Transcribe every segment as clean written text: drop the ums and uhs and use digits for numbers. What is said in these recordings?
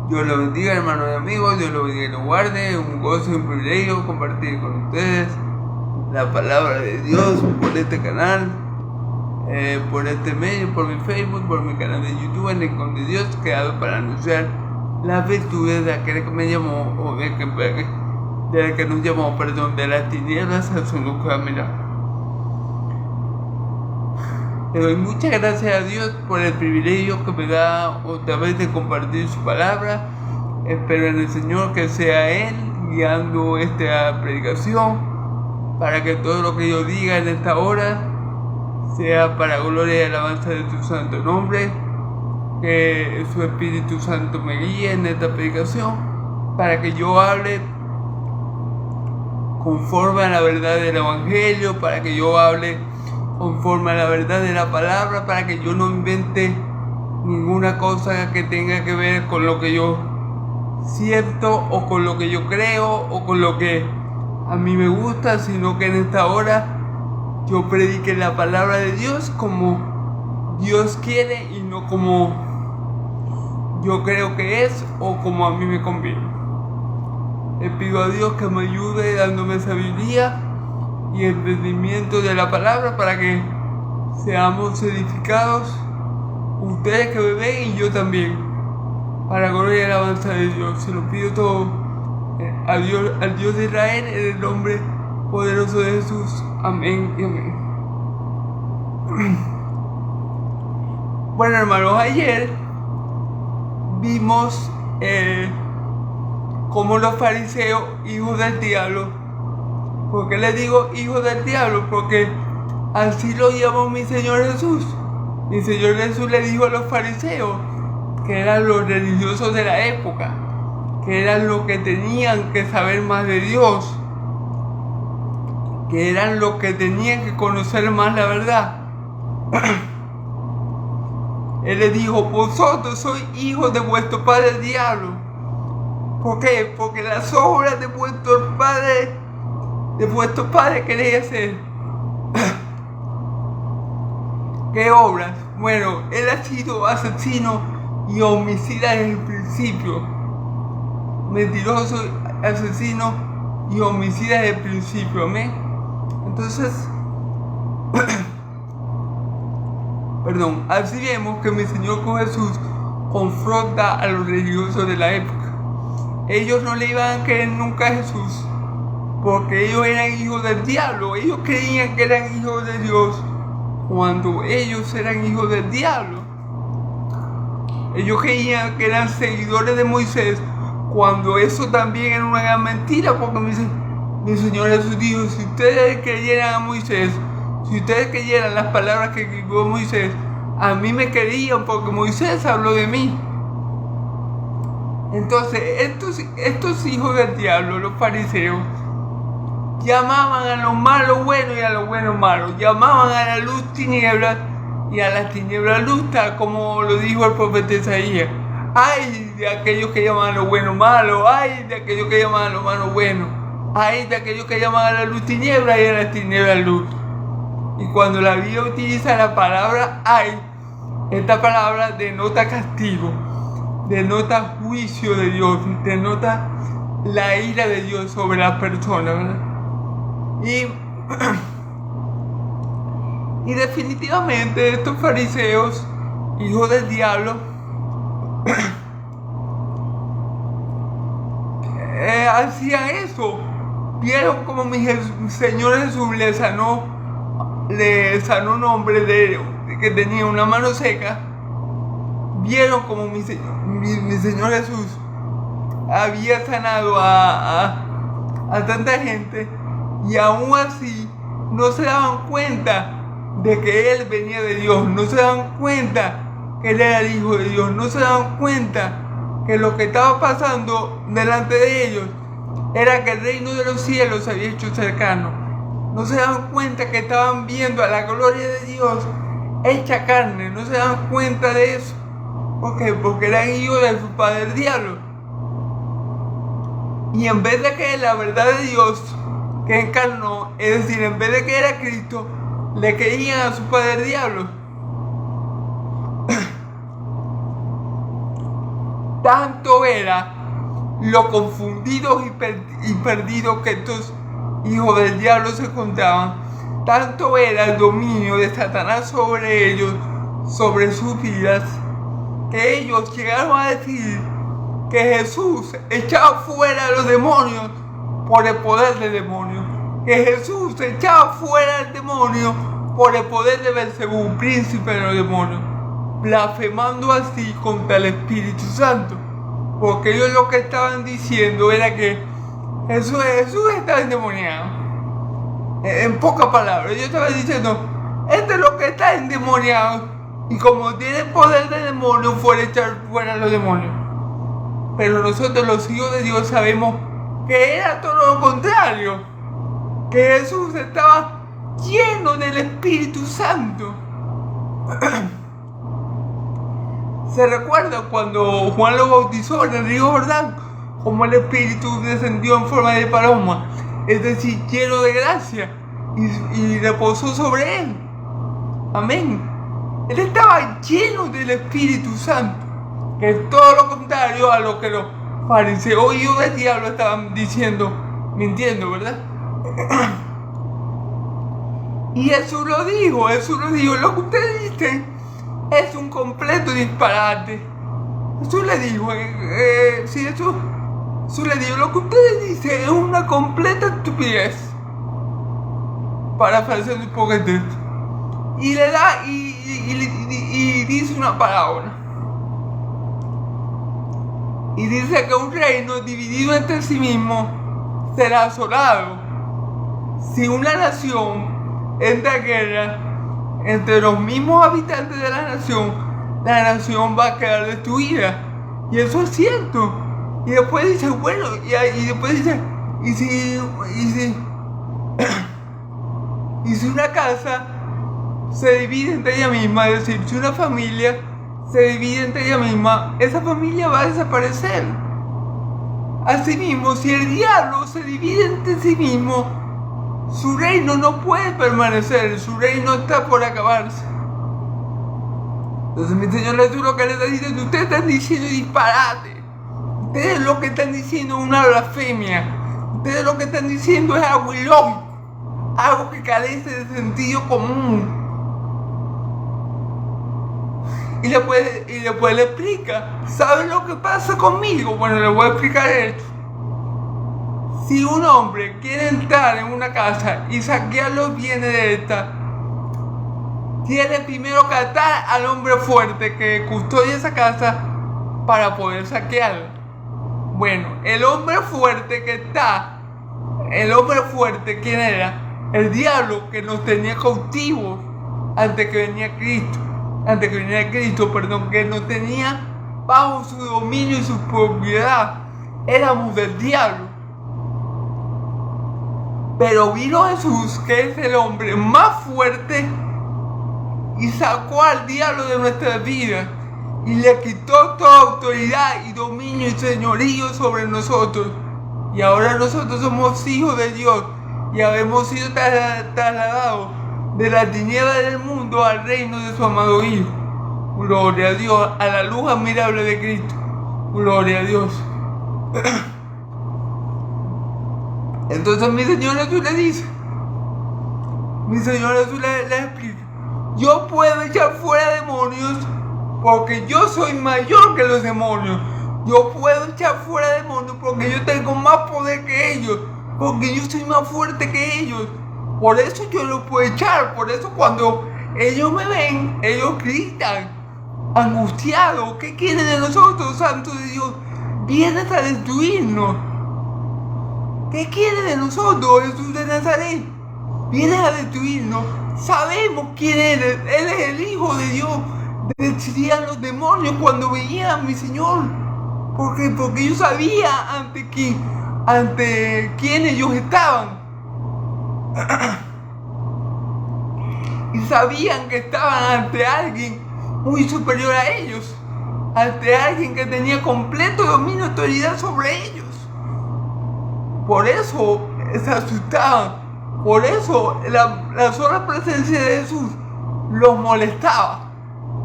Dios lo bendiga, hermanos y amigos. Dios lo bendiga y lo guarde. Un gozo y un privilegio compartir con ustedes la palabra de Dios por este canal, por este medio, por mi Facebook, por mi canal de YouTube, en el con de Dios, creado para anunciar las virtudes de aquel que me llamó, o del que nos llamó, de las tinieblas a su luz admirable. Le doy muchas gracias a Dios por el privilegio que me da otra vez de compartir su palabra. Espero en el Señor que sea Él guiando esta predicación, para que todo lo que yo diga en esta hora sea para gloria y alabanza de su santo nombre. Que su Espíritu Santo me guíe en esta predicación, para que yo hable conforme a la verdad del Evangelio, para que yo hable conforme a la verdad de la palabra, para que yo no invente ninguna cosa que tenga que ver con lo que yo siento, o con lo que yo creo, o con lo que a mí me gusta, sino que en esta hora yo predique la palabra de Dios como Dios quiere y no como yo creo que es o como a mí me conviene. Le pido a Dios que me ayude dándome sabiduría y entendimiento de la palabra, para que seamos edificados, ustedes que me ven y yo también, para gloria y alabanza de Dios. Se lo pido todo al Dios de Israel, en el nombre poderoso de Jesús. Amén y amén. Bueno, hermanos, ayer vimos cómo los fariseos, hijos del diablo. ¿Por qué les digo hijos del diablo? Porque así lo llamó mi Señor Jesús. Mi Señor Jesús le dijo a los fariseos, que eran los religiosos de la época, que eran los que tenían que saber más de Dios, que eran los que tenían que conocer más la verdad. Él les dijo: vosotros sois hijos de vuestro padre el diablo. ¿Por qué? Porque las obras de vuestros padres queréis hacer. ¿Qué obras? Bueno, él ha sido asesino y homicida desde el principio. Mentiroso, asesino y homicida desde el principio. Amén. Entonces, así vemos que mi Señor con Jesús confronta a los religiosos de la época. Ellos no le iban a creer nunca a Jesús, porque ellos eran hijos del diablo. Ellos creían que eran hijos de Dios cuando ellos eran hijos del diablo. Ellos creían que eran seguidores de Moisés, cuando eso también era una gran mentira, porque mi Señor Jesús dijo: si ustedes creyeran a Moisés, si ustedes creyeran las palabras que escribió Moisés, a mí me querían, porque Moisés habló de mí. Entonces, estos hijos del diablo, los fariseos, llamaban a lo malo bueno y a lo bueno malo. Llamaban a la luz tinieblas y a las tinieblas luz, tal como lo dijo el profeta Isaías. Ay de aquellos que llaman a lo bueno malo, ay de aquellos que llaman a lo malo bueno, ay de aquellos que llaman a la luz tinieblas y a las tinieblas luz. Y cuando la Biblia utiliza la palabra ay, esta palabra denota castigo, denota juicio de Dios, denota la ira de Dios sobre las personas, ¿verdad? Y definitivamente estos fariseos, hijos del diablo, hacían eso. Vieron como mi Señor Jesús le sanó un hombre que tenía una mano seca. Vieron como mi Señor Jesús había sanado a tanta gente, y aún así no se daban cuenta de que Él venía de Dios. No se daban cuenta que Él era el Hijo de Dios. No se daban cuenta que lo que estaba pasando delante de ellos era que el reino de los cielos se había hecho cercano. No se daban cuenta que estaban viendo a la gloria de Dios hecha carne. No se daban cuenta de eso. ¿Por qué? Porque eran hijos de su padre el diablo. Y en vez de que la verdad de Dios que encarnó, es decir, en vez de que era Cristo, le creían a su padre el diablo. Tanto era lo confundidos y perdidos que estos hijos del diablo se encontraban, tanto era el dominio de Satanás sobre ellos, sobre sus vidas, que ellos llegaron a decir que Jesús echaba fuera a los demonios por el poder del demonio, que Jesús echaba fuera al demonio por el poder de Belcebú, príncipe de los demonios, blasfemando así contra el Espíritu Santo, porque ellos lo que estaban diciendo era que Jesús estaba endemoniado. En pocas palabras, ellos estaban diciendo, este es lo que está endemoniado, y como tiene poder de demonio, fuera echar fuera a los demonios. Pero nosotros los hijos de Dios sabemos que era todo lo contrario, que Jesús estaba lleno del Espíritu Santo. Se recuerda cuando Juan lo bautizó en el río Jordán, como el Espíritu descendió en forma de paloma, es decir, lleno de gracia, y reposó sobre él. Amén. Él estaba lleno del Espíritu Santo, que es todo lo contrario a lo que los fariseos y hijos del diablo estaban diciendo, mintiendo, ¿verdad? Y Jesús lo dijo, lo que ustedes dicen es un completo disparate. Jesús le dijo, Jesús le dijo, lo que ustedes dicen es una completa estupidez. Parafraseando un poco el texto. Y le da, y dice una parábola. Y dice que un reino dividido entre sí mismo será asolado. Si una nación entra en guerra entre los mismos habitantes de la nación va a quedar destruida. Y eso es cierto. Y después dice, bueno, y después dice, y si una casa se divide entre ella misma, es decir, si una familia se divide entre ella misma, esa familia va a desaparecer. Asimismo, si el diablo se divide entre sí mismo, su reino no puede permanecer, su reino está por acabarse. Entonces mi Señor Jesús lo que le está diciendo, ustedes están diciendo disparate, ustedes lo que están diciendo es una blasfemia, ustedes lo que están diciendo es algo ilógico, algo que carece de sentido común. Y después le explica, ¿saben lo que pasa conmigo? Bueno, le voy a explicar esto. Si un hombre quiere entrar en una casa y saquear los bienes de esta, tiene primero que atar al hombre fuerte que custodia esa casa para poder saquearla. Bueno, el hombre fuerte, ¿quién era? El diablo que nos tenía cautivos antes que viniera Cristo, que nos tenía bajo su dominio y su propiedad. Éramos del diablo. Pero vino Jesús, que es el hombre más fuerte, y sacó al diablo de nuestras vidas y le quitó toda autoridad y dominio y señorío sobre nosotros. Y ahora nosotros somos hijos de Dios y habemos sido trasladados de la tiniebla del mundo al reino de su amado Hijo. Gloria a Dios, a la luz admirable de Cristo. Gloria a Dios. Entonces mi Señor Jesús le dice, le explica, yo puedo echar fuera demonios porque yo soy mayor que los demonios. Yo puedo echar fuera demonios porque yo tengo más poder que ellos, porque yo soy más fuerte que ellos. Por eso yo los puedo echar. Por eso cuando ellos me ven, ellos gritan angustiados. ¿Qué quieren de nosotros, santo de Dios? Vienes a destruirnos. ¿Qué quiere de nosotros, Jesús de Nazaret? Vienes a destruirnos. Sabemos quién eres. Él es el Hijo de Dios. Decían los demonios cuando veían a mi Señor. Porque yo sabía ante quién ellos estaban. Y sabían que estaban ante alguien muy superior a ellos. Ante alguien que tenía completo dominio y autoridad sobre ellos. Por eso se asustaban. Por eso la sola presencia de Jesús los molestaba.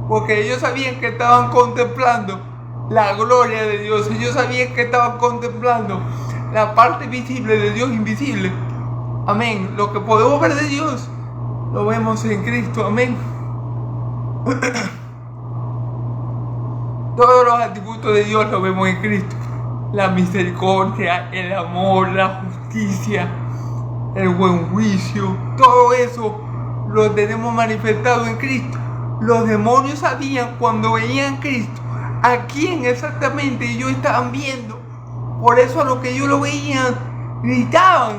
Porque ellos sabían que estaban contemplando la gloria de Dios. Ellos sabían que estaban contemplando la parte visible de Dios invisible. Amén. Lo que podemos ver de Dios, lo vemos en Cristo. Amén. Todos los atributos de Dios los vemos en Cristo. La misericordia, el amor, la justicia, el buen juicio, todo eso lo tenemos manifestado en Cristo. Los demonios sabían cuando veían a Cristo a quién exactamente ellos estaban viendo. Por eso a lo que ellos lo veían, gritaban,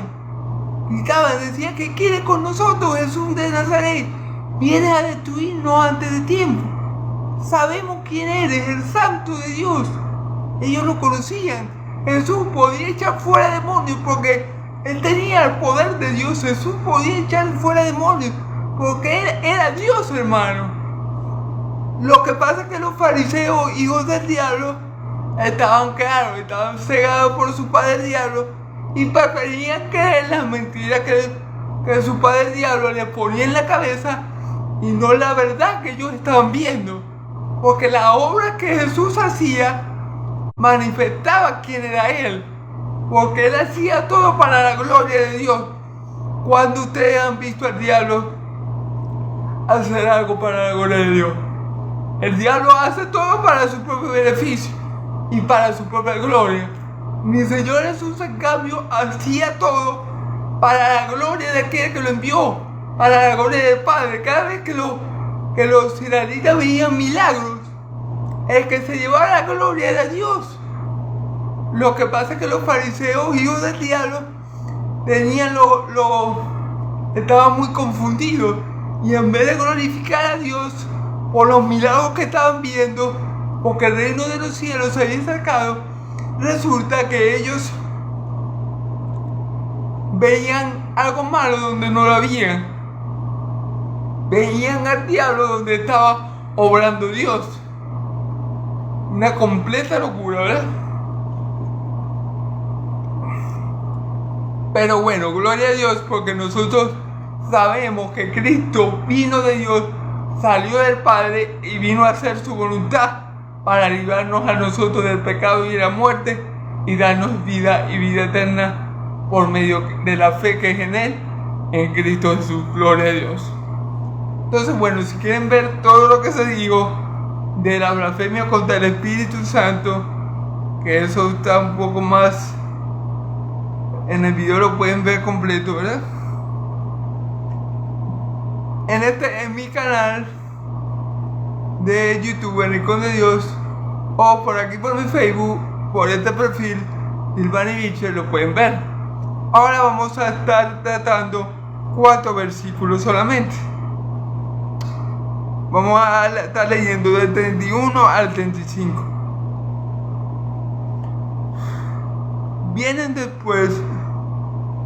decían: ¿qué quiere con nosotros, Jesús de Nazaret? Vienes a destruirnos antes de tiempo. Sabemos quién eres, el Santo de Dios. Ellos lo conocían. Jesús podía echar fuera demonios porque él tenía el poder de Dios. Jesús podía echar fuera demonios porque él era Dios, hermano. Lo que pasa es que los fariseos, hijos del diablo, estaban cegados por su padre el diablo y preferían creer las mentiras que su padre el diablo les ponía en la cabeza y no la verdad que ellos estaban viendo. Porque la obra que Jesús hacía manifestaba quién era Él. Porque Él hacía todo para la gloria de Dios. Cuando ustedes han visto al diablo hacer algo para la gloria de Dios, el diablo hace todo para su propio beneficio y para su propia gloria. Mi Señor Jesús, en cambio, hacía todo para la gloria de aquel que lo envió, para la gloria del Padre. Cada vez que los israelitas veían milagros, el que se llevaba la gloria era Dios. Lo que pasa es que los fariseos, hijos del diablo, estaban muy confundidos, y en vez de glorificar a Dios por los milagros que estaban viendo, porque el reino de los cielos se había acercado, resulta que ellos veían algo malo donde no lo habían. Veían al diablo donde estaba obrando Dios. Una completa locura, ¿verdad? Pero bueno, gloria a Dios, porque nosotros sabemos que Cristo vino de Dios, salió del Padre y vino a hacer su voluntad para librarnos a nosotros del pecado y de la muerte y darnos vida y vida eterna por medio de la fe que es en Él, en Cristo Jesús. Gloria a Dios. Entonces, bueno, si quieren ver todo lo que se dijo de la blasfemia contra el Espíritu Santo, que eso está un poco más en el video, lo pueden ver completo, ¿verdad? En mi canal de YouTube, El Rincón de Dios, o por aquí por mi Facebook, por este perfil, Silvani Biche, lo pueden ver. Ahora vamos a estar tratando 4 versículos solamente. Vamos a estar leyendo del 31 al 35. Vienen después,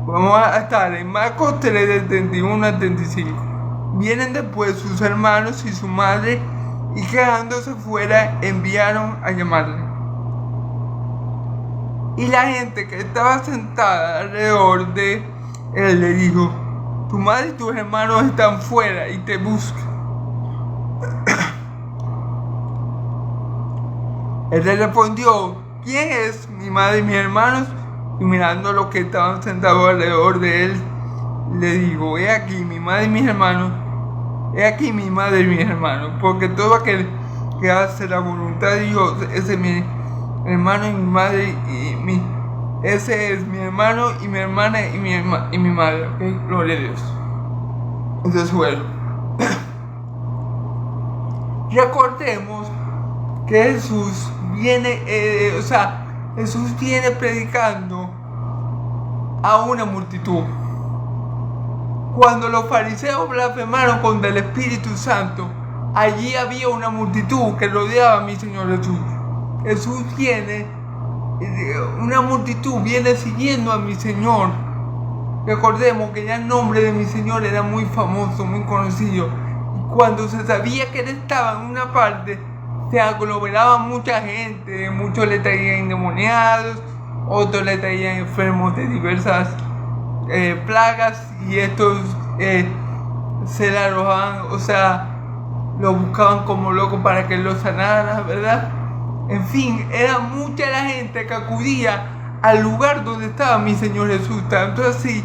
vamos a estar en Marcos 3 del 31 al 35. Vienen después sus hermanos y su madre, y quedándose fuera enviaron a llamarle. Y la gente que estaba sentada alrededor de él le dijo: tu madre y tus hermanos están fuera y te buscan. Él le respondió: ¿quién es mi madre y mis hermanos? Y mirando a los que estaban sentados alrededor de él, le digo: he aquí mi madre y mis hermanos, he aquí mi madre y mis hermanos, porque todo aquel que hace la voluntad de Dios, ese es mi hermano y mi madre, ese es mi hermano y mi hermana y mi madre. ¿Okay? Gloria a Dios. Entonces, bueno, recordemos que Jesús viene, Jesús viene predicando a una multitud. Cuando los fariseos blasfemaron contra el Espíritu Santo, allí había una multitud que rodeaba a mi Señor Jesús. Jesús viene, una multitud viene siguiendo a mi Señor. Recordemos que ya el nombre de mi Señor era muy famoso, muy conocido. Y cuando se sabía que Él estaba en una parte, se aglomeraba mucha gente. Muchos le traían endemoniados, otros le traían enfermos de diversas plagas, y estos se le arrojaban, lo buscaban como loco para que lo sanara, ¿verdad? En fin, era mucha la gente que acudía al lugar donde estaba mi Señor Jesús, tanto así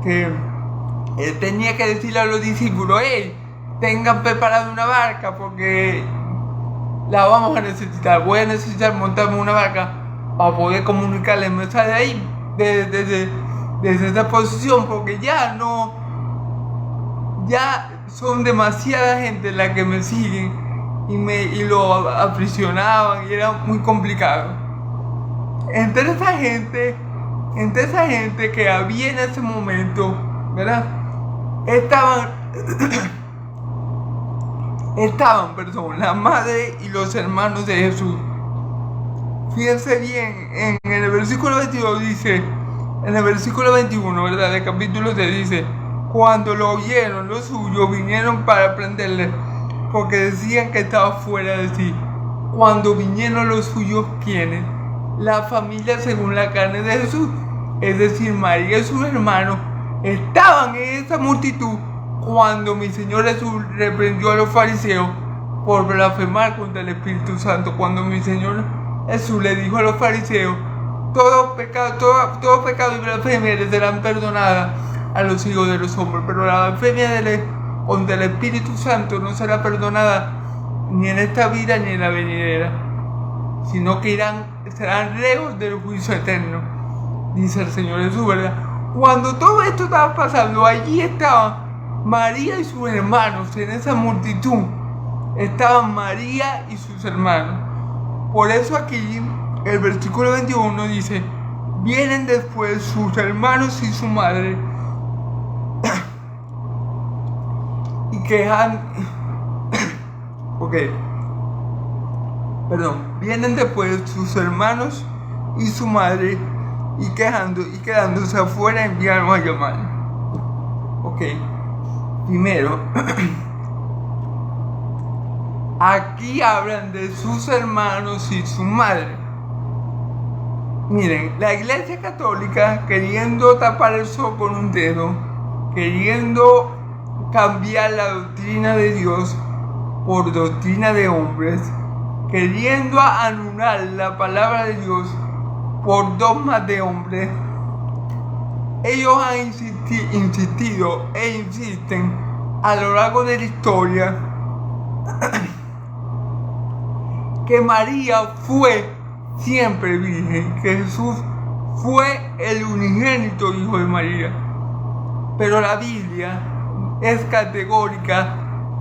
que él tenía que decirle a los discípulos: hey, tengan preparada una barca porque la vamos a necesitar. Voy a necesitar montarme una barca para poder comunicarle el mensaje de ahí, desde esa posición, porque ya son demasiada gente la que me siguen y lo aprisionaban y era muy complicado. Entre esa gente que había en ese momento, ¿verdad? Estaban, la madre y los hermanos de Jesús. Fíjense bien, en el versículo 22 dice, en el versículo 21, ¿verdad? Del capítulo 3 dice: cuando lo oyeron los suyos, vinieron para prenderle, porque decían que estaba fuera de sí. Cuando vinieron los suyos, ¿quiénes? La familia según la carne de Jesús, es decir, María y sus hermanos, estaban en esa multitud cuando mi Señor Jesús reprendió a los fariseos por blasfemar contra el Espíritu Santo. Cuando mi Señor Jesús le dijo a los fariseos: todo pecado y blasfemia les serán perdonadas a los hijos de los hombres, pero la blasfemia contra el Espíritu Santo no será perdonada ni en esta vida ni en la venidera, sino que serán reos del juicio eterno, dice el Señor Jesús, ¿verdad? Cuando todo esto estaba pasando, allí estaban María y sus hermanos. En esa multitud estaban María y sus hermanos. Por eso aquí el versículo 21 dice: vienen después sus hermanos y su madre y vienen después sus hermanos y su madre y quedándose afuera enviaron a llamar. Primero aquí hablan de sus hermanos y su madre. Miren, la Iglesia Católica, queriendo tapar el sol con un dedo, queriendo cambiar la doctrina de Dios por doctrina de hombres, queriendo anular la palabra de Dios por dogmas de hombres, ellos han insistido e insisten a lo largo de la historia que María fue siempre virgen, que Jesús fue el unigénito hijo de María. Pero la Biblia es categórica,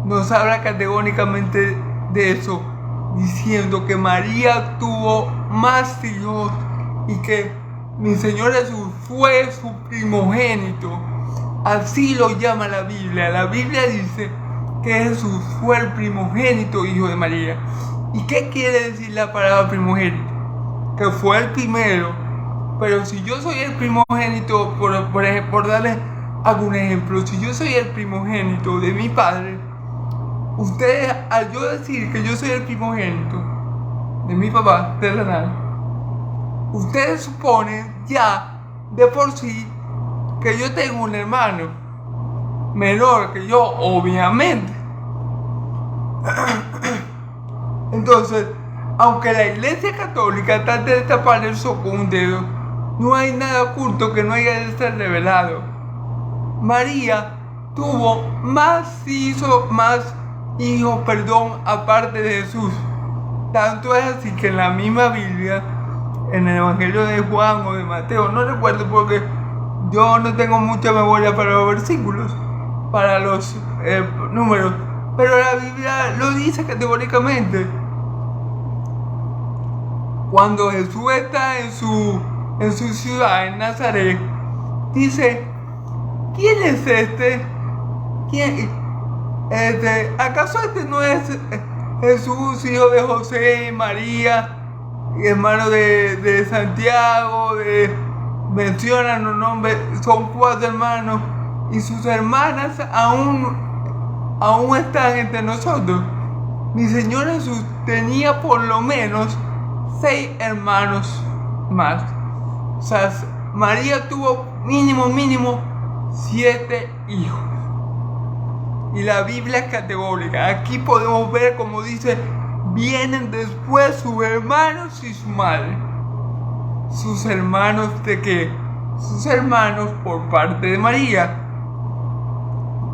nos habla categóricamente de eso, diciendo que María tuvo más hijos y que mi Señor Jesús fue su primogénito. Así lo llama la Biblia. La Biblia dice que Jesús fue el primogénito hijo de María. ¿Y qué quiere decir la palabra primogénito? Que fue el primero. Pero si yo soy el primogénito, por darles algún ejemplo, si yo soy el primogénito de mi padre, ustedes, al yo decir que yo soy el primogénito de mi papá terrenal, ustedes suponen ya de por sí que yo tengo un hermano menor que yo, obviamente. Entonces, aunque la Iglesia Católica trate de tapar el sol con un dedo, no hay nada oculto que no haya de ser revelado. María tuvo más hijos, aparte de Jesús. Tanto es así que en la misma Biblia, en el Evangelio de Juan o de Mateo, no recuerdo porque yo no tengo mucha memoria para los versículos, para los números, pero la Biblia lo dice categóricamente. Cuando Jesús está en su ciudad, en Nazaret, dice: ¿quién es este? ¿Acaso este no es Jesús, hijo de José y María, hermano de Santiago? Mencionan los nombres, son 4 hermanos y sus hermanas aún están entre nosotros. Mi Señor Jesús tenía por lo menos 6 hermanos más. O sea, María tuvo mínimo 7 hijos. Y la Biblia es categórica. Aquí podemos ver, como dice, vienen después sus hermanos y su madre. ¿Sus hermanos de qué? Sus hermanos por parte de María.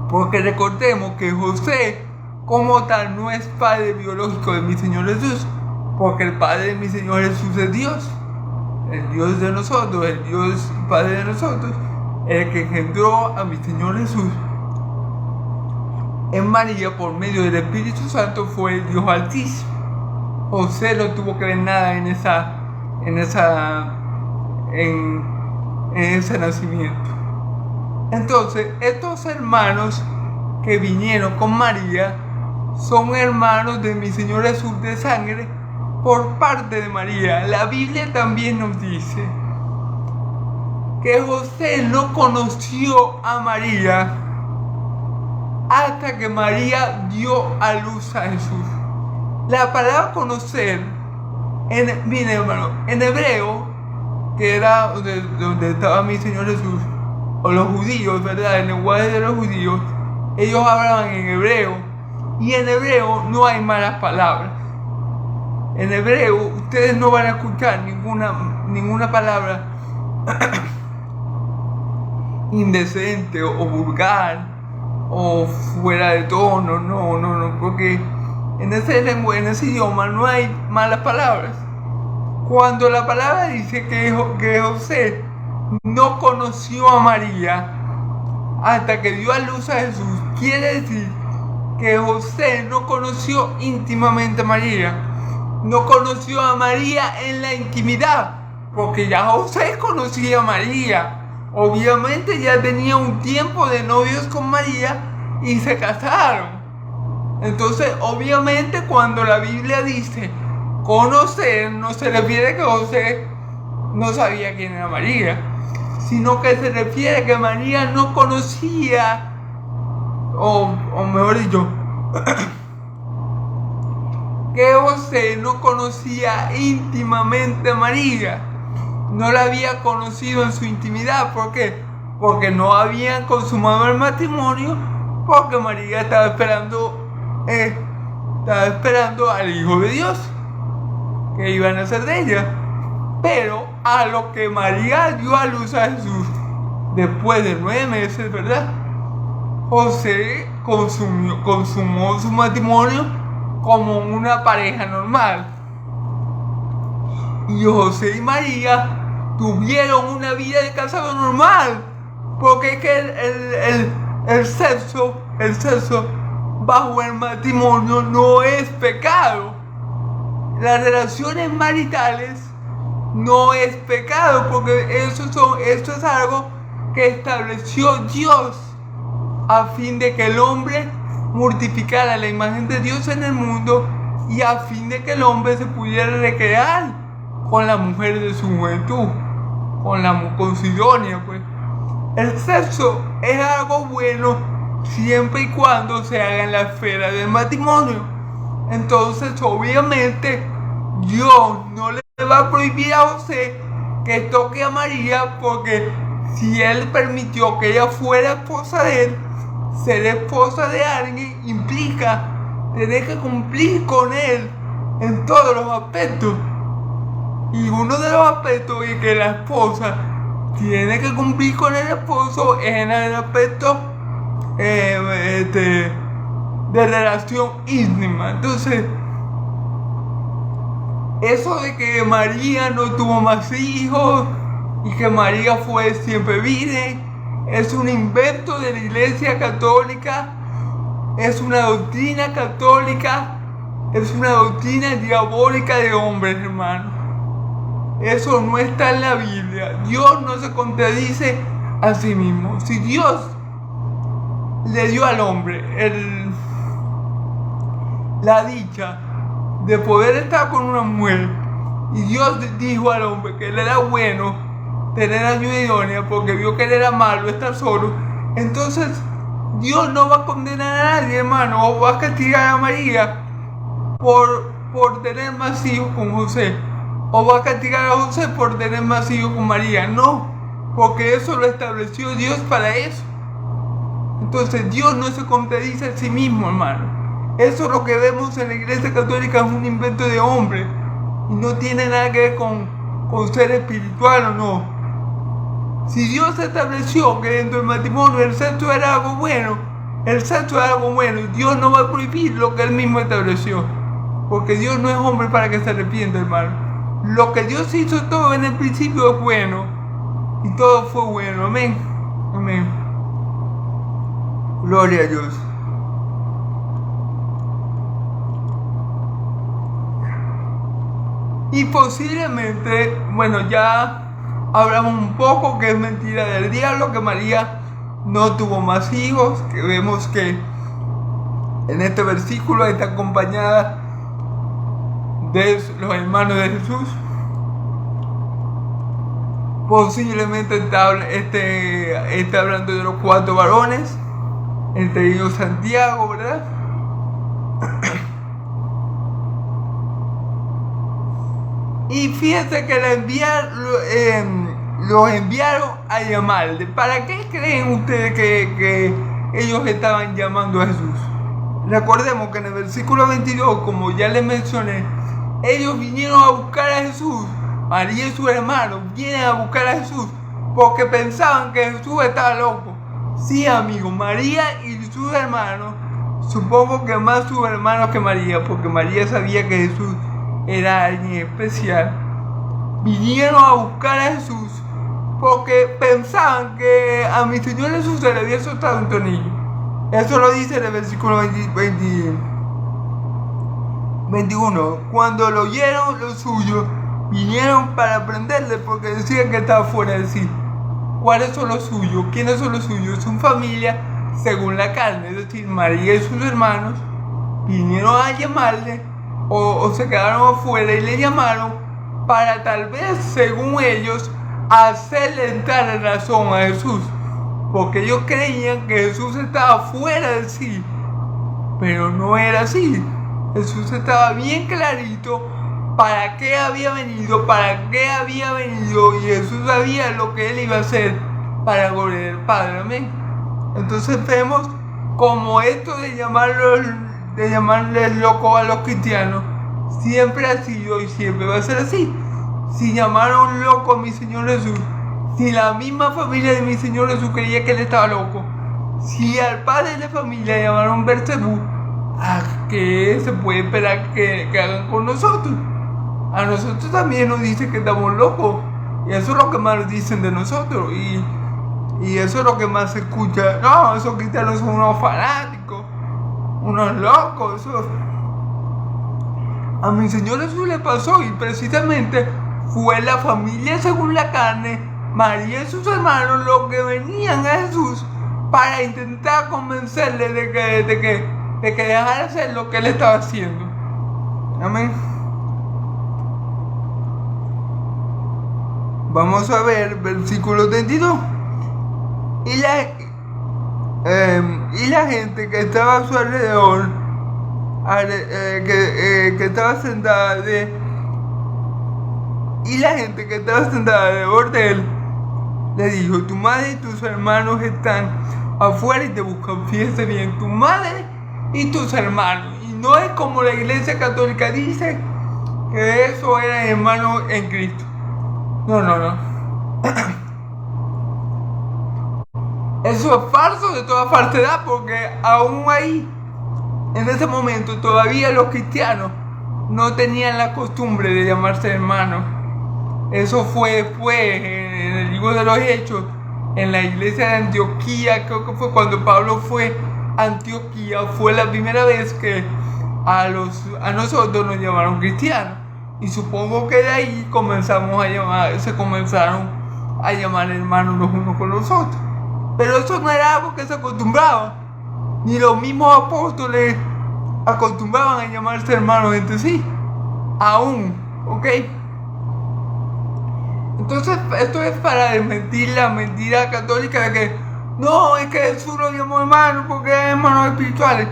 Porque recordemos que José como tal no es padre biológico de mi Señor Jesús, porque el Padre de mi Señor Jesús es Dios, el Dios de nosotros, el Dios Padre de nosotros, el que engendró a mi Señor Jesús. En María, por medio del Espíritu Santo, fue el Dios Altísimo. José no tuvo que ver nada en ese nacimiento. Entonces, estos hermanos que vinieron con María son hermanos de mi Señor Jesús de sangre por parte de María. La Biblia también nos dice que José no conoció a María hasta que María dio a luz a Jesús. La palabra conocer, en hebreo, que era donde estaba mi Señor Jesús, o los judíos, ¿verdad? El lenguaje de los judíos, ellos hablaban en hebreo, y en hebreo no hay malas palabras. En hebreo ustedes no van a escuchar ninguna palabra indecente o vulgar o fuera de tono, no, porque en ese idioma no hay malas palabras. Cuando la palabra dice que José no conoció a María hasta que dio a luz a Jesús, quiere decir que José no conoció íntimamente a María, no conoció a María en la intimidad, porque ya José conocía a María. Obviamente ya tenía un tiempo de novios con María y se casaron. Entonces, obviamente, cuando la Biblia dice conocer, no se refiere a que José no sabía quién era María, sino que se refiere a que María no conocía, o mejor dicho, que José no conocía íntimamente a María. No la había conocido en su intimidad. ¿Por qué? Porque no habían consumado el matrimonio, porque María estaba esperando al Hijo de Dios que iba a nacer de ella. Pero a lo que María dio a luz a Jesús, después de 9 meses, ¿verdad? José consumó su matrimonio como una pareja normal. Y José y María tuvieron una vida de casado normal, porque es que el sexo bajo el matrimonio no es pecado. Las relaciones maritales no es pecado, porque eso es algo que estableció Dios a fin de que el hombre mortificara la imagen de Dios en el mundo y a fin de que el hombre se pudiera recrear con la mujer de su juventud, con Sidonia, pues. El sexo es algo bueno siempre y cuando se haga en la esfera del matrimonio. Entonces, obviamente, Dios no le va a prohibir a José que toque a María, porque si él permitió que ella fuera esposa de él, ser esposa de alguien implica tener que cumplir con él en todos los aspectos. Y uno de los aspectos es que la esposa tiene que cumplir con el esposo en el aspecto de relación íntima. Entonces, eso de que María no tuvo más hijos y que María fue siempre virgen es un invento de la Iglesia Católica, es una doctrina católica, es una doctrina diabólica de hombres, hermano. Eso no está en la Biblia. Dios no se contradice a sí mismo. Si Dios le dio al hombre la dicha de poder estar con una mujer, y Dios dijo al hombre que él era bueno tener ayuda idónea porque vio que él era malo estar solo, entonces Dios no va a condenar a nadie, hermano, o va a castigar a María por tener más hijos con José, o va a castigar a José por tener más hijos con María. No, porque eso lo estableció Dios para eso. Entonces Dios no se contradice a sí mismo, hermano. Eso es lo que vemos en la Iglesia Católica, es un invento de hombre y no tiene nada que ver con ser espiritual o no. Si Dios estableció que dentro del matrimonio el sexo era algo bueno, el sexo es algo bueno y Dios no va a prohibir lo que Él mismo estableció. Porque Dios no es hombre para que se arrepienta, hermano. Lo que Dios hizo todo en el principio es bueno y todo fue bueno. Amén. Amén. Gloria a Dios. Y posiblemente, bueno, ya hablamos un poco que es mentira del diablo, que María no tuvo más hijos, que vemos que en este versículo está acompañada de los hermanos de Jesús. Posiblemente está hablando de los 4 varones, entre ellos Santiago, ¿verdad? Y fíjense que los enviaron a llamarle. ¿Para qué creen ustedes que ellos estaban llamando a Jesús? Recordemos que en el versículo 22, como ya les mencioné, ellos vinieron a buscar a Jesús. María y sus hermanos vienen a buscar a Jesús porque pensaban que Jesús estaba loco. Sí, amigos, María y sus hermanos, supongo que más sus hermanos que María, porque María sabía que Jesús era alguien especial, vinieron a buscar a Jesús porque pensaban que a mi Señor Jesús se le había soltado un tornillo. Eso lo dice en el versículo 21. Cuando lo oyeron los suyos, vinieron para prenderle porque decían que estaba fuera de sí. ¿Cuáles son los suyos? ¿Quiénes son los suyos? Son familia según la carne, es decir, María y sus hermanos vinieron a llamarle o se quedaron afuera y le llamaron para tal vez, según ellos, hacerle entrar en razón a Jesús, porque ellos creían que Jesús estaba fuera de sí, pero no era así. Jesús estaba bien clarito para qué había venido, y Jesús sabía lo que Él iba a hacer para gloria del Padre. Amén. Entonces vemos como esto de llamarles locos a los cristianos siempre ha sido y siempre va a ser así. Si llamaron loco a mi Señor Jesús, si la misma familia de mi Señor Jesús creía que Él estaba loco, si al padre de familia llamaron Beelzebú, ¿a qué se puede esperar que hagan con nosotros? A nosotros también nos dicen que estamos locos, y eso es lo que más dicen de nosotros, y eso es lo que más se escucha. No, esos cristianos son unos fanáticos, unos locos. Eso. A mi Señor Jesús le pasó, y precisamente fue la familia según la carne, María y sus hermanos, los que venían a Jesús para intentar convencerle de que dejara de hacer lo que Él estaba haciendo. Amén. Vamos a ver versículo 32. Y la gente que estaba a su alrededor, que estaba sentada alrededor de Él, le dijo: tu madre y tus hermanos están afuera y te buscan. Fíjese bien, tu madre y tus hermanos. Y no es como la Iglesia Católica dice, que eso eran hermanos en Cristo. No. Eso es falso de toda falsedad, porque aún ahí, en ese momento, todavía los cristianos no tenían la costumbre de llamarse hermanos. Eso fue en el libro de los Hechos, en la iglesia de Antioquía. Creo que fue cuando Pablo fue a Antioquía, fue la primera vez que a nosotros nos llamaron cristianos. Y supongo que de ahí se comenzaron a llamar hermanos los unos con los otros. Pero eso no era algo que se acostumbraba. Ni los mismos apóstoles acostumbraban a llamarse hermanos entre sí. Aún, ¿ok? Entonces, esto es para desmentir la mentira católica de que no, es que Jesús lo llamó hermanos porque eran hermanos espirituales.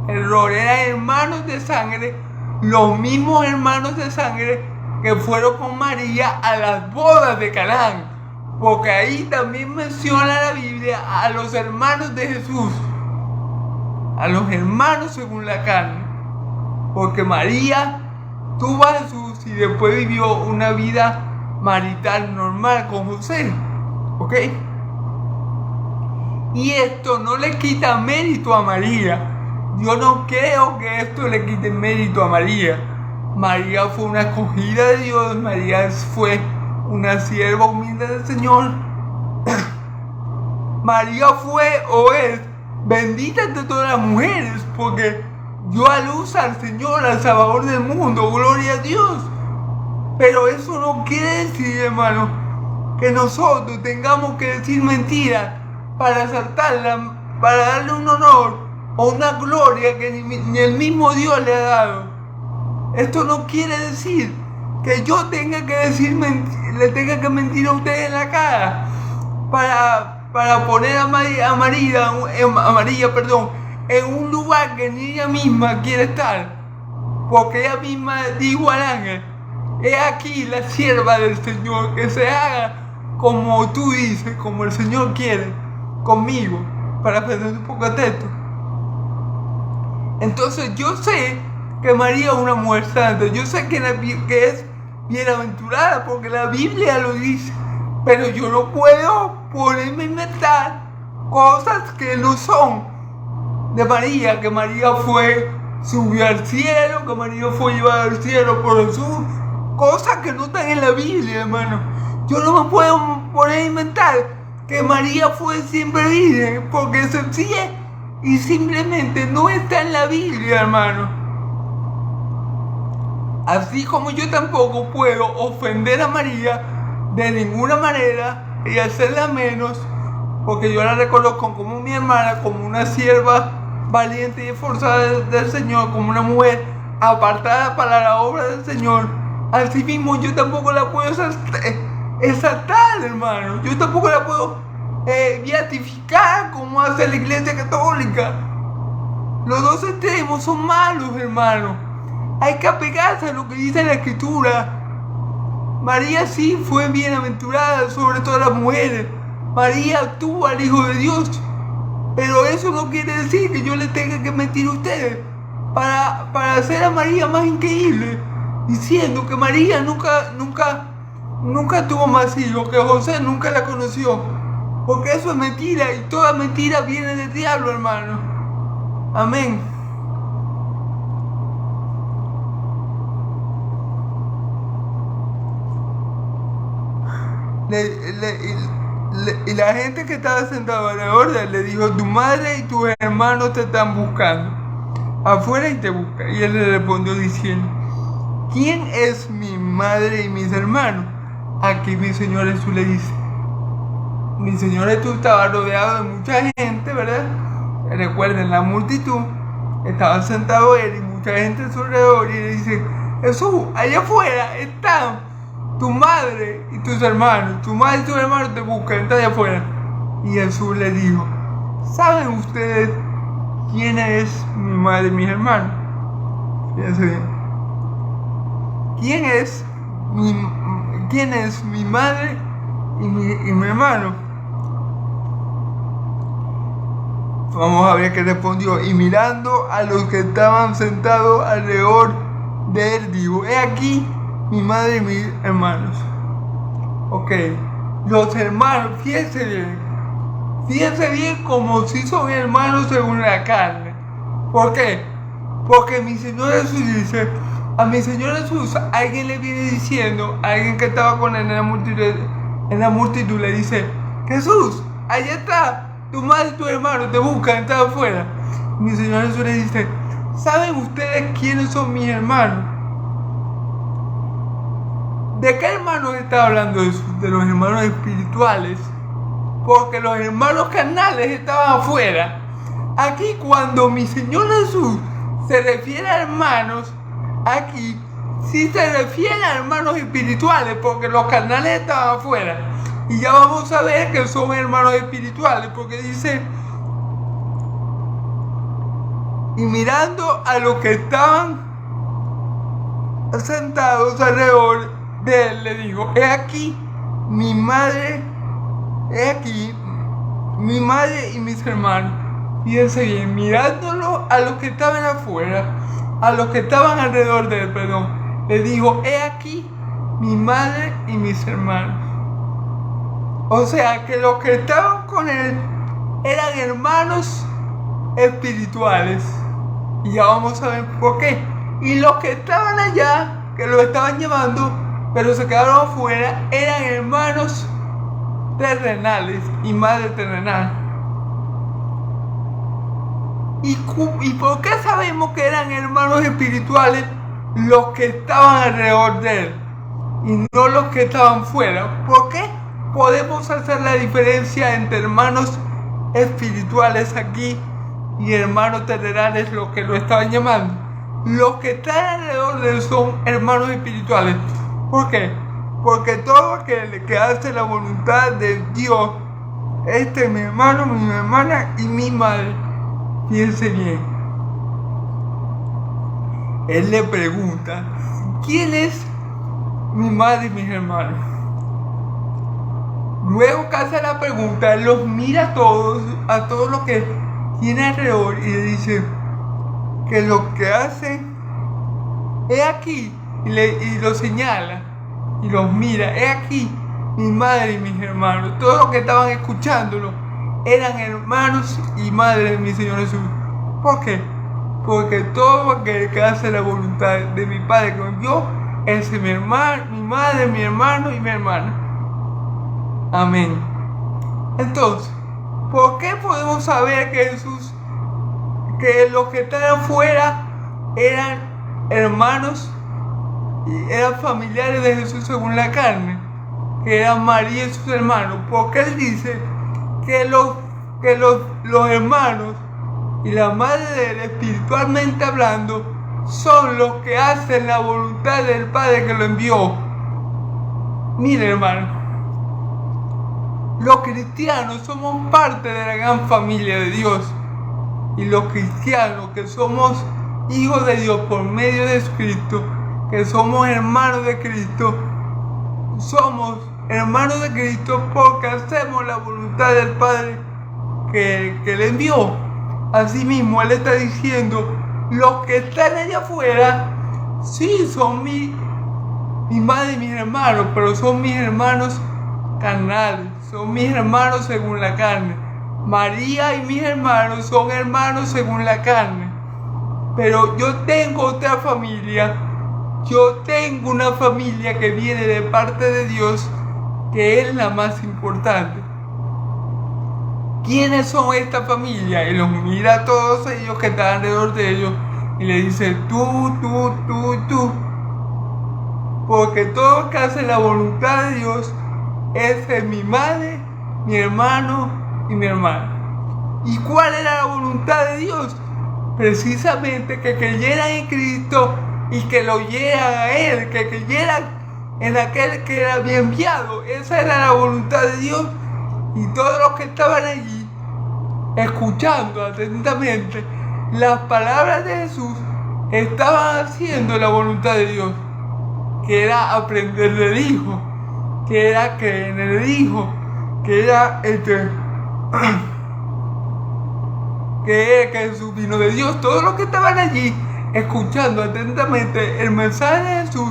Error, eran hermanos de sangre, los mismos hermanos de sangre que fueron con María a las bodas de Canaán. Porque ahí también menciona la Biblia a los hermanos de Jesús. a los hermanos según la carne. Porque María tuvo a Jesús y después vivió una vida marital normal con José. ¿Ok? Y esto no le quita mérito a María. Yo no creo que esto le quite mérito a María. María fue una escogida de Dios. María fue una sierva humilde del Señor. María fue o es bendita entre todas las mujeres porque dio a luz al Señor, al Salvador del mundo. Gloria a Dios. Pero eso no quiere decir, hermano, que nosotros tengamos que decir mentiras para exaltarla, para darle un honor o una gloria que ni el mismo Dios le ha dado. Esto no quiere decir que yo tenga que le tenga que mentir a ustedes en la cara para poner a María, en un lugar que ni ella misma quiere estar. Porque ella misma dijo al ángel: he aquí la sierva del Señor, que se haga como tú dices, como el Señor quiere conmigo, para aprender un poco de texto. Entonces yo sé que María es una mujer santa, yo sé que es bienaventurada porque la Biblia lo dice, pero yo no puedo ponerme a inventar cosas que no son de María, que María subió al cielo, que María fue llevada al cielo por Jesús, cosas que no están en la Biblia, hermano. Yo no me puedo poner a inventar que María fue siempre virgen, porque sencilla y simplemente no está en la Biblia, hermano. Así como yo tampoco puedo ofender a María de ninguna manera y hacerla menos, porque yo la reconozco como mi hermana, como una sierva valiente y esforzada del Señor, como una mujer apartada para la obra del Señor. Así mismo yo tampoco la puedo exaltar, hermano. Yo tampoco la puedo beatificar como hace la Iglesia Católica. Los dos extremos son malos, hermano. Hay que apegarse a lo que dice la Escritura. María sí fue bienaventurada sobre todas las mujeres. María tuvo al Hijo de Dios. Pero eso no quiere decir que yo le tenga que mentir a ustedes para hacer a María más increíble, diciendo que María nunca tuvo más hijos, que José nunca la conoció. Porque eso es mentira y toda mentira viene del diablo, hermano. Amén. Y la gente que estaba sentada alrededor de él le dijo: tu madre y tus hermanos te están buscando afuera y te buscan. Y él le respondió diciendo: ¿quién es mi madre y mis hermanos? Aquí mi Señor Jesús le dice: mi Señor Jesús estaba rodeado de mucha gente, ¿verdad? Recuerden, la multitud, estaba sentado él y mucha gente a su alrededor, y le dice: Jesús, allá afuera están tu madre y tus hermanos. Tu madre y tus hermanos te buscan, está allá afuera. Y Jesús le dijo: ¿saben ustedes quién es mi madre y mis hermanos? Fíjense bien. ¿Quién es mi madre y mi hermano? Vamos a ver qué respondió. Y mirando a los que estaban sentados alrededor de él, dijo: he aquí mi madre y mis hermanos. Ok, los hermanos, fíjense bien como si son hermanos según la carne. ¿Por qué? Porque mi Señor Jesús dice, a mi Señor Jesús alguien le viene diciendo, alguien que estaba con él en la multitud le dice: Jesús, allá está tu madre y tu hermano, te buscan, están afuera. Mi Señor Jesús le dice: ¿saben ustedes quiénes son mis hermanos? ¿De qué hermanos está hablando Jesús? De los hermanos espirituales. Porque los hermanos carnales estaban afuera. Aquí, cuando mi Señor Jesús se refiere a hermanos, aquí sí se refiere a hermanos espirituales, porque los carnales estaban afuera. Y ya vamos a ver que son hermanos espirituales, porque dice: y mirando a los que estaban sentados alrededor de él, le dijo: he aquí mi madre y mis hermanos. Fíjense bien, mirándolo a los que estaban afuera, a los que estaban alrededor de él, perdón, le dijo: he aquí mi madre y mis hermanos. O sea que los que estaban con él eran hermanos espirituales. Y ya vamos a ver por qué. Y los que estaban allá, que lo estaban llamando, pero se quedaron afuera, eran hermanos terrenales y madre terrenal. ¿Y por qué sabemos que eran hermanos espirituales los que estaban alrededor de él y no los que estaban fuera? ¿Por qué podemos hacer la diferencia entre hermanos espirituales aquí y hermanos terrenales, los que lo estaban llamando? Los que están alrededor de él son hermanos espirituales. ¿Por qué? Porque todo aquel que hace la voluntad de Dios, este es mi hermano, mi hermana y mi madre. Fíjense bien. Él le pregunta: ¿quién es mi madre y mis hermanos? Luego que hace la pregunta, él los mira a todos los que tiene alrededor, y le dice que lo que hacen es aquí, y lo señala y los mira: es aquí mi madre y mis hermanos. Todos los que estaban escuchándolo eran hermanos y madre de mi Señor Jesús. ¿Por qué? Porque todo aquel que hace la voluntad de mi Padre que me envió es mi hermano, mi madre, mi hermano y mi hermana. Amén. Entonces, ¿por qué podemos saber que que los que están afuera eran hermanos y eran familiares de Jesús según la carne, que eran María y sus hermanos? Porque él dice que los hermanos y la madre de él, espiritualmente hablando, son los que hacen la voluntad del Padre que lo envió. Mire, hermano, los cristianos somos parte de la gran familia de Dios, y los cristianos que somos hijos de Dios por medio de Cristo, que somos hermanos de Cristo, somos hermanos de Cristo porque hacemos la voluntad del Padre que le envió. Asimismo, él está diciendo: los que están allá afuera, sí, son mi madre y mis hermanos, pero son mis hermanos carnales, son mis hermanos según la carne. María y mis hermanos son hermanos según la carne. Pero yo tengo otra familia, yo tengo una familia que viene de parte de Dios, que es la más importante. ¿Quiénes son esta familia? Y los mira a todos ellos que están alrededor de ellos y le dice: tú. Porque todo que hace la voluntad de Dios es mi madre, mi hermano y mi hermana. ¿Y cuál era la voluntad de Dios? Precisamente que creyeran en Cristo y que lo oyeran a Él, que creyeran en aquel que era bien enviado. Esa era la voluntad de Dios. Y todos los que estaban allí, escuchando atentamente las palabras de Jesús, estaban haciendo la voluntad de Dios, que era aprender del Hijo, que era creer en el Hijo, que era que Jesús vino de Dios. Todos los que estaban allí escuchando atentamente el mensaje de Jesús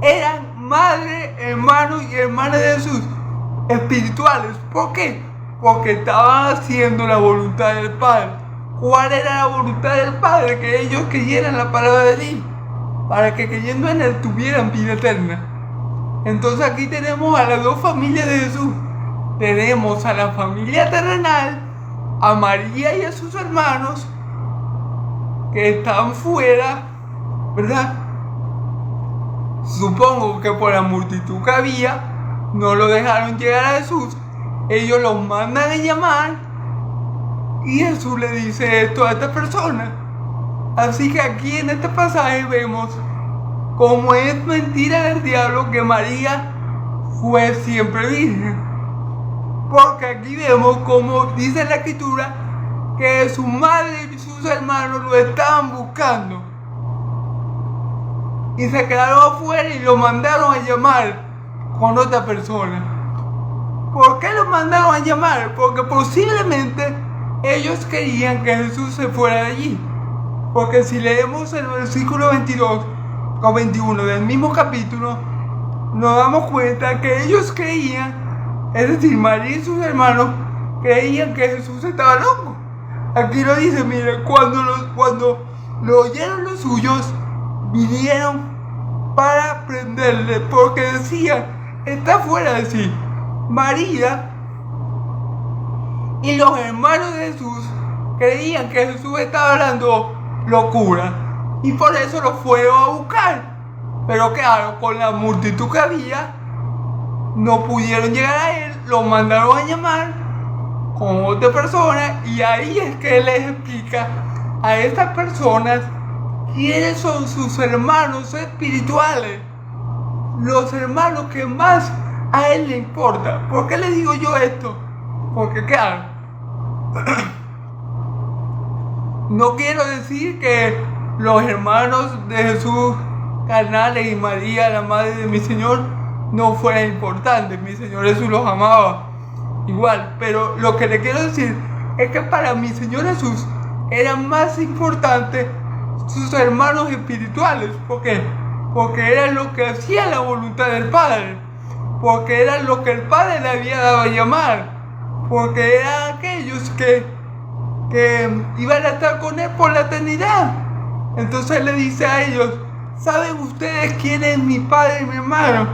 eran madre, hermanos y hermanas de Jesús espirituales. ¿Por qué? Porque estaban haciendo la voluntad del Padre. ¿Cuál era la voluntad del Padre? Que ellos creyeran la palabra de Dios, para que creyendo en Él tuvieran vida eterna. Entonces aquí tenemos a las dos familias de Jesús. Tenemos a la familia terrenal, a María y a sus hermanos, que están fuera, ¿verdad? Supongo que por la multitud que había, no lo dejaron llegar a Jesús. Ellos los mandan a llamar y Jesús le dice esto a esta persona. Así que aquí en este pasaje vemos cómo es mentira del diablo que María fue siempre virgen. Porque aquí vemos como dice la Escritura que su madre y sus hermanos lo estaban buscando y se quedaron afuera y lo mandaron a llamar con otra persona. ¿Por qué lo mandaron a llamar? Porque posiblemente ellos querían que Jesús se fuera de allí. Porque si leemos el versículo 22 o 21 del mismo capítulo, nos damos cuenta que ellos creían, es decir, María y sus hermanos creían que Jesús estaba loco. Aquí lo dice, mire, cuando lo oyeron los suyos, vinieron para prenderle, porque decían, está fuera de sí. María y los hermanos de Jesús creían que Jesús estaba hablando locura y por eso lo fueron a buscar. Pero claro, con la multitud que había, no pudieron llegar a él, lo mandaron a llamar con otra persona, y ahí es que les explica a estas personas quiénes son sus hermanos espirituales, los hermanos que más a él le importa. ¿Por qué le digo yo esto? Porque claro, no quiero decir que los hermanos de Jesús carnales y María, la madre de mi Señor, no fueran importantes. Mi Señor Jesús los amaba igual, pero lo que le quiero decir es que para mi Señor Jesús eran más importantes sus hermanos espirituales. ¿Por qué? Porque eran los que hacían la voluntad del Padre, porque eran los que el Padre le había dado a llamar, porque eran aquellos que iban a estar con él por la eternidad. Entonces le dice a ellos, ¿saben ustedes quién es mi padre y mi hermano?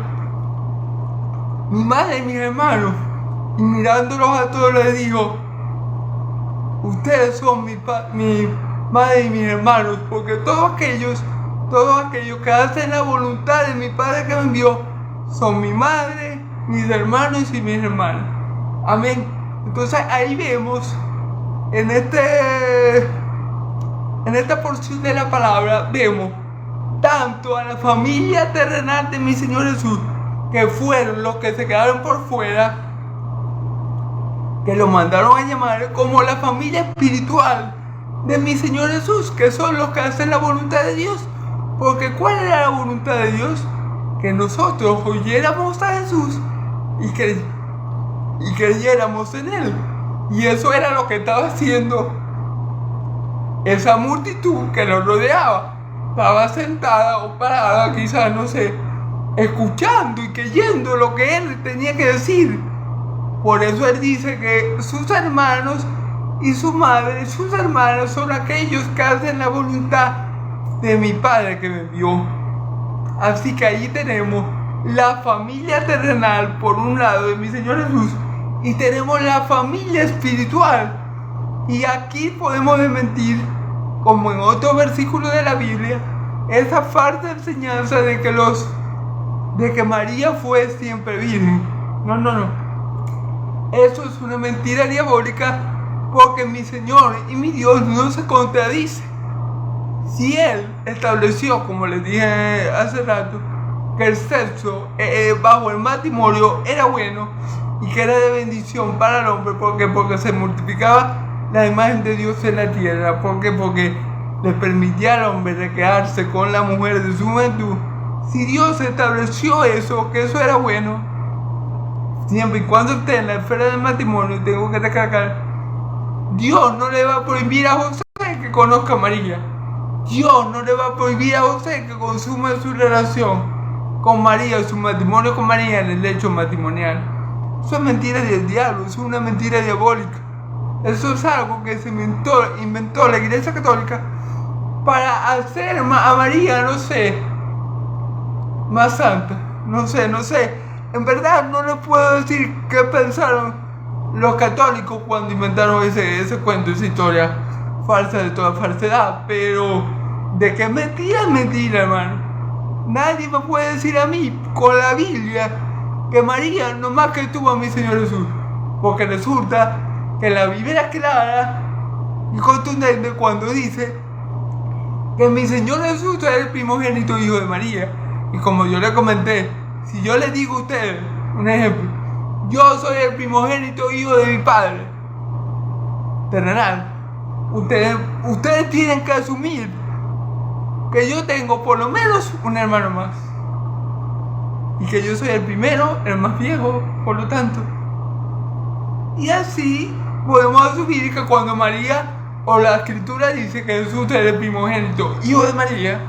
Mi madre y mis hermanos. Y mirándolos a todos les digo, ustedes son mi madre y mis hermanos, porque todos aquellos que hacen la voluntad de mi Padre que me envió, son mi madre, mis hermanos y mis hermanas. Amén. Entonces ahí vemos, en esta porción de la palabra, vemos tanto a la familia terrenal de mi Señor Jesús, que fueron los que se quedaron por fuera, que lo mandaron a llamar, como la familia espiritual de mi Señor Jesús, que son los que hacen la voluntad de Dios. Porque ¿cuál era la voluntad de Dios? Que nosotros oyéramos a Jesús y creyéramos en Él. Y eso era lo que estaba haciendo esa multitud que lo rodeaba. Estaba sentada o parada, quizás, no sé, escuchando y creyendo lo que Él tenía que decir. Por eso Él dice que sus hermanos y su madre, sus hermanos, son aquellos que hacen la voluntad de mi Padre que me envió. Así que allí tenemos la familia terrenal por un lado de mi Señor Jesús, y tenemos la familia espiritual. Y aquí podemos desmentir, como en otro versículo de la Biblia, esa falsa enseñanza de que María fue siempre virgen. No. Eso es una mentira diabólica, porque mi Señor y mi Dios no se contradicen. Si Él estableció, como les dije hace rato, que el sexo bajo el matrimonio era bueno y que era de bendición para el hombre, porque se multiplicaba la imagen de Dios en la tierra, porque le permitía al hombre recrearse con la mujer de su juventud. Si Dios estableció eso, que eso era bueno, siempre y cuando esté en la esfera del matrimonio, tengo que recalcar, Dios no le va a prohibir a José que conozca a María. Dios no le va a prohibir a José que consuma su relación con María, su matrimonio con María en el lecho matrimonial. Eso es mentira del diablo, eso es una mentira diabólica. Eso es algo que se inventó la Iglesia Católica para hacer a María, no sé, más santa. No sé. En verdad no les puedo decir qué pensaron los católicos cuando inventaron ese cuento, esa historia falsa de toda falsedad. Pero de que es mentira, hermano. Nadie me puede decir a mí con la Biblia que María nomás que tuvo a mi Señor Jesús. Porque resulta que la Biblia es clara y contundente cuando dice que mi Señor Jesús es el primogénito hijo de María. Y como yo le comenté, si yo le digo a ustedes, un ejemplo, yo soy el primogénito hijo de mi Padre terrenal, ustedes tienen que asumir que yo tengo por lo menos un hermano más, y que yo soy el primero, el más viejo, por lo tanto. Y así podemos asumir que cuando María, o la escritura dice que Jesús era el primogénito, hijo de María,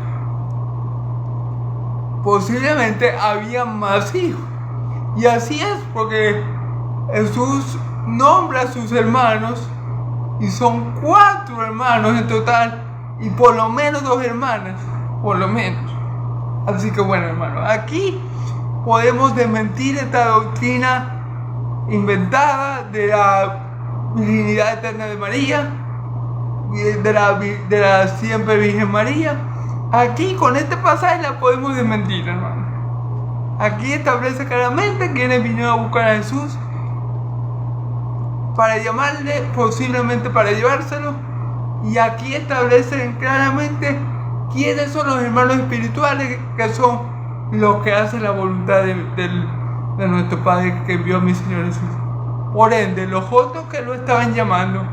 posiblemente había más hijos. Y así es, porque Jesús nombra a sus hermanos, y son 4 hermanos en total, y por lo menos 2 hermanas, por lo menos. Así que bueno, hermanos, aquí podemos desmentir esta doctrina inventada de la virginidad eterna de María, de la siempre Virgen María. Aquí con este pasaje la podemos desmentir, hermano. Aquí establece claramente quiénes vinieron a buscar a Jesús para llamarle, posiblemente para llevárselo. Y aquí establecen claramente quiénes son los hermanos espirituales, que son los que hacen la voluntad de nuestro Padre que envió a mi Señor Jesús. Por ende, los otros que lo estaban llamando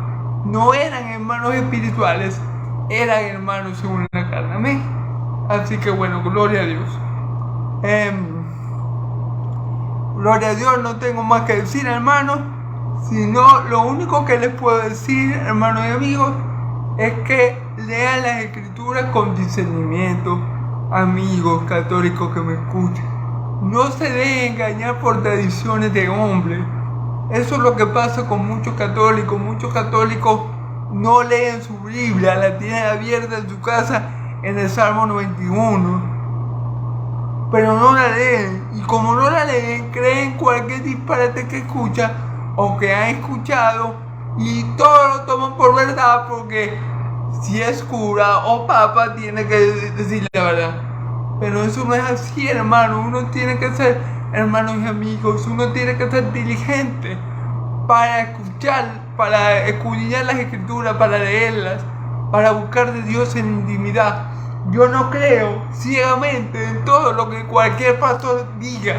no eran hermanos espirituales, eran hermanos según la carne. Amén. Así que bueno, gloria a Dios. Gloria a Dios, no tengo más que decir, hermanos, sino lo único que les puedo decir, hermanos y amigos, es que lean las escrituras con discernimiento, amigos católicos que me escuchan. No se dejen engañar por tradiciones de hombres. Eso es lo que pasa con muchos católicos. Muchos católicos no leen su Biblia, la tienen abierta en su casa en el Salmo 91. Pero no la leen. Y como no la leen, creen cualquier disparate que escuchan o que han escuchado, y todo lo toman por verdad, porque si es cura o papa tiene que decir la verdad. Pero eso no es así, hermano. Uno tiene que ser, hermanos y amigos, uno tiene que ser diligente para escuchar, para escudriñar las escrituras, para leerlas, para buscar de Dios en intimidad. Yo no creo ciegamente en todo lo que cualquier pastor diga.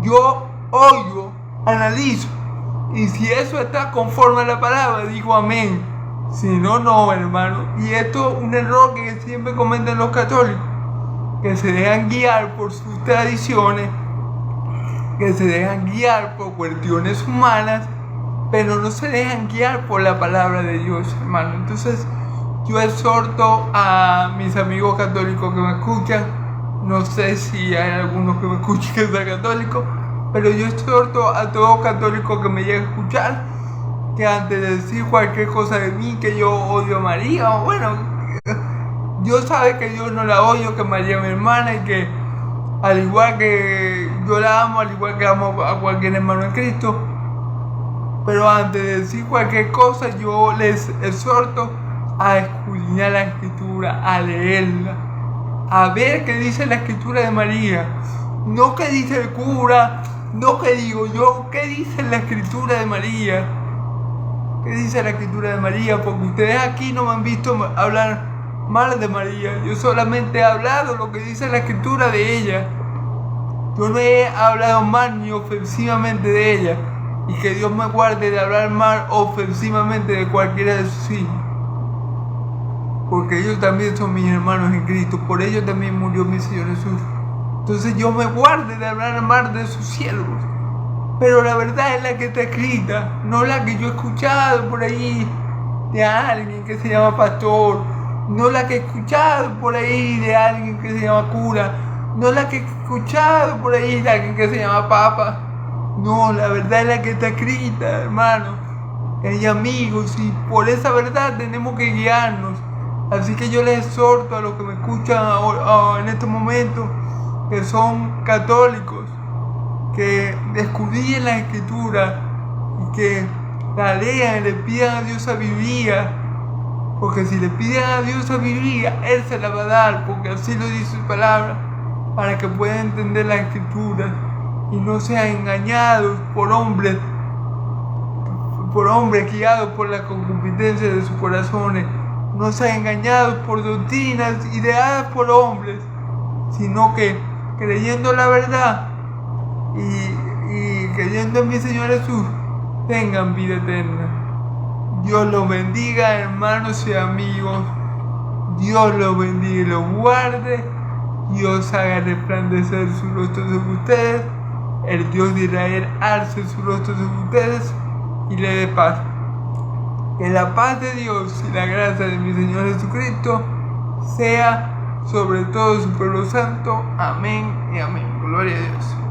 Yo oigo, analizo, y si eso está conforme a la palabra, digo amén. Si no, no, hermano. Y esto es un error que siempre cometen los católicos, que se dejan guiar por sus tradiciones, que se dejan guiar por cuestiones humanas, pero no se dejan guiar por la palabra de Dios, hermano. Entonces, yo exhorto a mis amigos católicos que me escuchan, no sé si hay algunos que me escuchen que sean católicos, pero yo exhorto a todo católico que me llegue a escuchar, que antes de decir cualquier cosa de mí, que yo odio a María, o bueno, Dios sabe que yo no la odio, que María es mi hermana, y que al igual que yo la amo, al igual que amo a cualquier hermano en Cristo, pero antes de decir cualquier cosa, yo les exhorto a escudriñar la escritura, a leerla, a ver qué dice la escritura de María, no qué dice el cura, no qué digo yo, qué dice la escritura de María, qué dice la escritura de María, porque ustedes aquí no me han visto hablar mal de María, yo solamente he hablado lo que dice la escritura de ella. Yo no he hablado mal ni ofensivamente de ella, y que Dios me guarde de hablar mal ofensivamente de cualquiera de sus hijos, porque ellos también son mis hermanos en Cristo, por ellos también murió mi Señor Jesús. Entonces Dios me guarde de hablar mal de sus siervos, pero la verdad es la que está escrita, no la que yo he escuchado por ahí de alguien que se llama pastor, no la que he escuchado por ahí de alguien que se llama cura, no la que he escuchado por ahí de alguien que se llama papa. No, la verdad es la que está escrita, hermano y amigos, y por esa verdad tenemos que guiarnos. Así que yo les exhorto a los que me escuchan en este momento, que son católicos, que escudriñen la escritura y que la lean y le pidan a Dios sabiduría, porque si le piden a Dios sabiduría, Él se la va a dar, porque así lo dice su palabra, para que puedan entender la escritura y no sean engañados por hombres guiados por la concupiscencia de sus corazones, no sean engañados por doctrinas ideadas por hombres, sino que creyendo la verdad y creyendo en mi Señor Jesús, tengan vida eterna. Dios los bendiga, hermanos y amigos. Dios los bendiga y los guarde. Dios haga resplandecer su rostro sobre ustedes. El Dios de Israel alce su rostro sobre ustedes y le dé paz. Que la paz de Dios y la gracia de mi Señor Jesucristo sea sobre todo su pueblo santo. Amén y amén. Gloria a Dios.